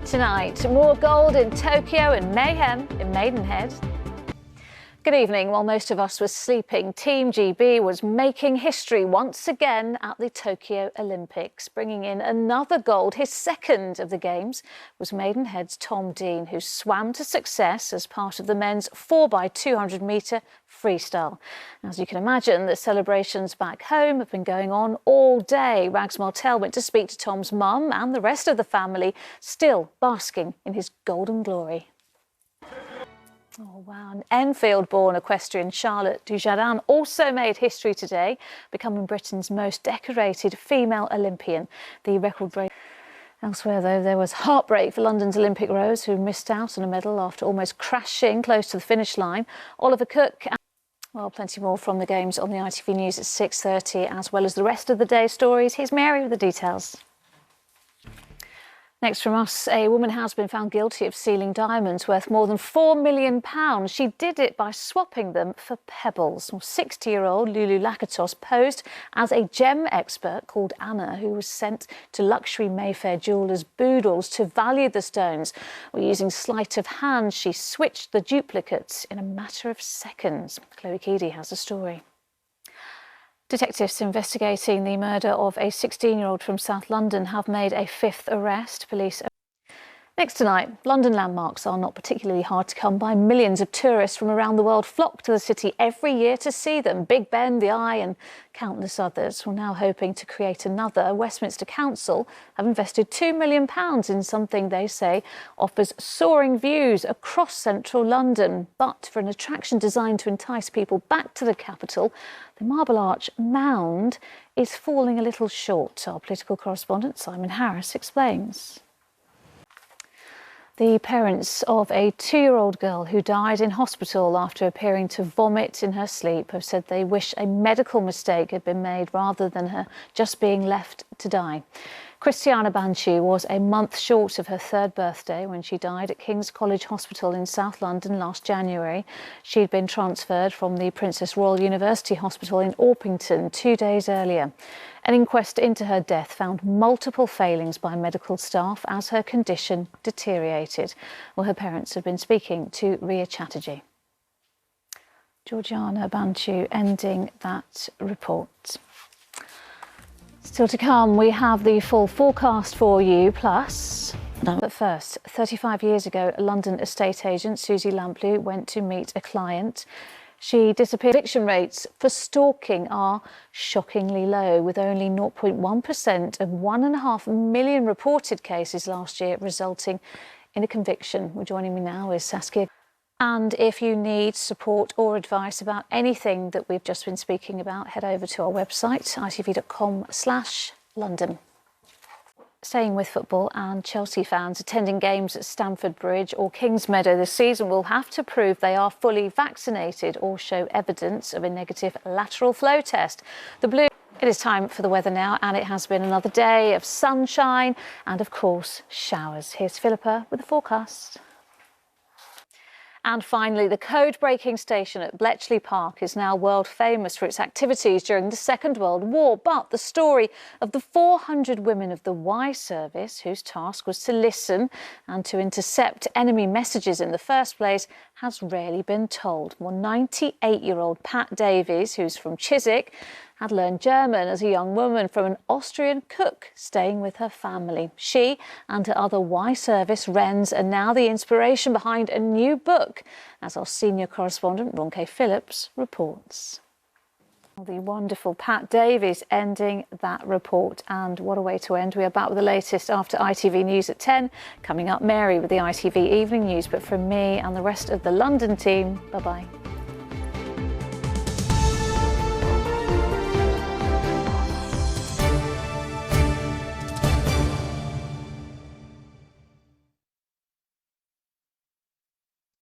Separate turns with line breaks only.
Tonight, more gold in Tokyo and mayhem in Maidenhead. Good evening. While most of us were sleeping, Team GB was making history once again at the Tokyo Olympics, bringing in another gold. His second of the Games was Maidenhead's Tom Dean, who swam to success as part of the men's 4x200 metre freestyle. As you can imagine, the celebrations back home have been going on all day. Rags Martel went to speak to Tom's mum and the rest of the family, still basking in his golden glory. Oh, wow. An Enfield-born equestrian, Charlotte Dujardin, also made history today, becoming Britain's most decorated female Olympian. The record break. Elsewhere, though, there was heartbreak for London's Olympic rowers who missed out on a medal after almost crashing close to the finish line. Oliver Cook. Well, plenty more from the Games on the ITV News at 6:30, as well as the rest of the day's stories. Here's Mary with the details. Next from us, a woman has been found guilty of stealing diamonds worth more than £4 million. She did it by swapping them for pebbles. 60-year-old Lulu Lakatos posed as a gem expert called Anna, who was sent to luxury Mayfair jewellers' Boodles to value the stones. Using sleight of hand, she switched the duplicates in a matter of seconds. Chloe Keedy has the story. Detectives investigating the murder of a 16-year-old from South London have made a fifth arrest. Police. Next tonight, London landmarks are not particularly hard to come by. Millions of tourists from around the world flock to the city every year to see them. Big Ben, the Eye and countless others. We're now hoping to create another. Westminster Council have invested £2 million in something they say offers soaring views across central London. But for an attraction designed to entice people back to the capital, the Marble Arch Mound is falling a little short. Our political correspondent Simon Harris explains. The parents of a 2-year-old girl who died in hospital after appearing to vomit in her sleep have said they wish a medical mistake had been made rather than her just being left to die. Christiana Banchi was a month short of her 3rd birthday when she died at King's College Hospital in South London last January. She'd been transferred from the Princess Royal University Hospital in Orpington 2 days earlier. An inquest into her death found multiple failings by medical staff as her condition deteriorated. Well, her parents have been speaking to Ria Chatterjee. Georgiana Banchu ending that report. Still to come, we have the full forecast for you, plus... But first, 35 years ago, London estate agent Susie Lamplugh went to meet a client. She disappeared. Eviction rates for stalking are shockingly low, with only 0.1% of 1.5 million reported cases last year resulting in a conviction. Well, joining me now is Saskia. And if you need support or advice about anything that we've just been speaking about, head over to our website, itv.com/London. Staying with football, and Chelsea fans attending games at Stamford Bridge or Kingsmeadow this season will have to prove they are fully vaccinated or show evidence of a negative lateral flow test. It is time for the weather now, and it has been another day of sunshine and, of course, showers. Here's Philippa with the forecast. And finally, the code-breaking station at Bletchley Park is now world famous for its activities during the Second World War. But the story of the 400 women of the Y service, whose task was to listen and to intercept enemy messages in the first place, has rarely been told. Well, 98-year-old Pat Davies, who's from Chiswick, had learned German as a young woman from an Austrian cook staying with her family. She and her other Y service wrens are now the inspiration behind a new book, as our senior correspondent Ronke Phillips reports. The wonderful Pat Davies ending that report, and what a way to end. We are back with the latest after ITV News at 10. Coming up, Mary with the ITV Evening News, but from me and the rest of the London team, bye-bye.